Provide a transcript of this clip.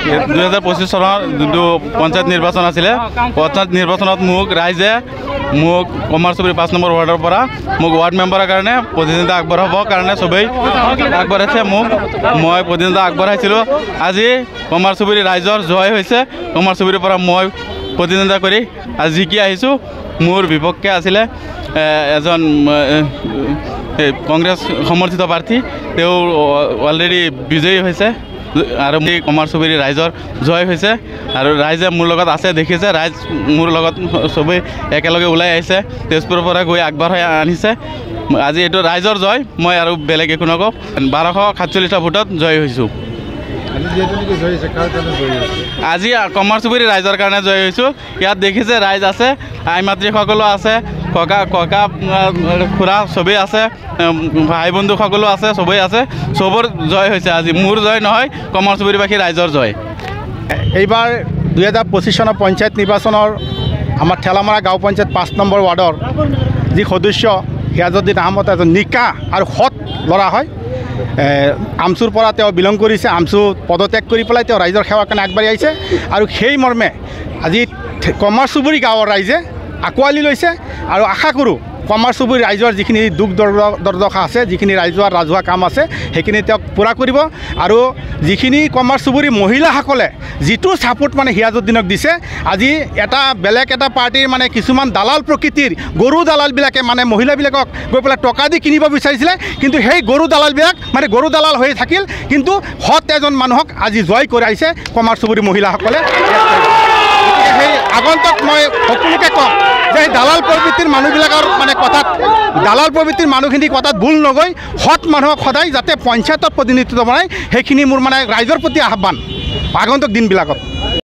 2025 চনৰ যোনটো পঞ্চায়ত নিৰ্বাচন আছিলে পঞ্চায়ত নিৰ্বাচনত মোক ৰাইজে কমাৰচুবুৰী 5 নম্বৰ ৱাৰ্ডৰ পৰা মোক ৱাৰ্ড মেম্বাৰৰ কাৰণে প্ৰতিনিধিত্ব আগবঢ়াবৰ কাৰণে সবেই আগবঢ়াইছে মই প্ৰতিনিধিত্ব আগবঢ়াইছিলোঁ। আজি কমাৰচুবুৰী ৰাইজৰ জয় হৈছে। কমাৰচুবুৰীৰ পৰা মই প্ৰতিনিধিত্ব কৰি আজি জিকি আহিছোঁ। মোৰ বিপক্ষে আছিলে এজন কংগ্ৰেছ সমৰ্থিত প্ৰাৰ্থী, তেওঁ অলৰেডি বিজয়ী হৈছে আৰু কমাৰচুবুৰী ৰাইজৰ জয় হৈছে আৰু ৰাইজে মোৰ লগত আছে দেখিছে। ৰাইজ মোৰ লগত সবেই একেলগে ওলাই আহিছে, তেজপুৰৰ পৰা গৈ আগবঢ়াই আনিছে। আজি এইটো ৰাইজৰ জয়, মই আৰু বেলেগ একো নকওঁ। 1247টা ভোটত জয় হৈছোঁ। আজি কমাৰচুবুৰী ৰাইজৰ কাৰণে জয় হৈছোঁ। ইয়াত দেখিছে ৰাইজ আছে, আই মাতৃসকলো আছে, ককা খুৰা চবেই আছে, ভাই বন্ধুসকলো আছে, চবেই আছে। চবৰ জয় হৈছে আজি। মোৰ জয় নহয়, কমাৰচুবুৰীবাসী ৰাইজৰ জয়। এইবাৰ 2025 চনৰ পঞ্চায়ত নিৰ্বাচনৰ আমাৰ ঠেলামৰা গাঁও পঞ্চায়ত 5 নম্বৰ ৱাৰ্ডৰ যি সদস্য হিয়াজুদ্দিন আহমদ এজন নিকা আৰু সৎ ল'ৰা হয়। আমচুৰ পৰা তেওঁ বিলং কৰিছে। আমচু পদত্যাগ কৰি পেলাই তেওঁ ৰাইজৰ সেৱাৰ কাৰণে আগবাঢ়ি আহিছে আৰু সেই মৰ্মে আজি কমাৰচুবুৰী গাঁৱৰ ৰাইজে আঁকোৱালি লৈছে আৰু আশা কৰোঁ কমাৰচুবুৰী ৰাইজৰ যিখিনি দুখ দৰ্দশা আছে, যিখিনি ৰাজহুৱা কাম আছে, সেইখিনি তেওঁক পূৰা কৰিব। আৰু যিখিনি কমাৰচুবুৰী মহিলাসকলে যিটো ছাপোৰ্ট মানে হিয়াজুদ্দিনক দিছে, আজি বেলেগ এটা পাৰ্টীৰ মানে কিছুমান দালাল প্ৰকৃতিৰ গৰু দালালবিলাকে মানে মহিলাবিলাকক গৈ পেলাই টকা দি কিনিব বিচাৰিছিলে, কিন্তু সেই গৰু দালালবিলাক মানে গৰু দালাল হৈ থাকিল। কিন্তু সৎ এজন মানুহক আজি জয় কৰি আহিছে কমাৰচুবুৰী মহিলাসকলে। সেই আগন্তুক মই সকলোকে ক'ম যে এই দালাল প্ৰবৃত্তিৰ মানুহবিলাকৰ মানে দালাল প্ৰবৃত্তিৰ মানুহখিনি কথাত ভুল নগৈ সৎ মানুহক সদায় যাতে পঞ্চায়তত প্ৰতিনিধিত্ব বনায়, সেইখিনি মোৰ মানে ৰাইজৰ প্ৰতি আহ্বান আগন্তুক দিনবিলাকত।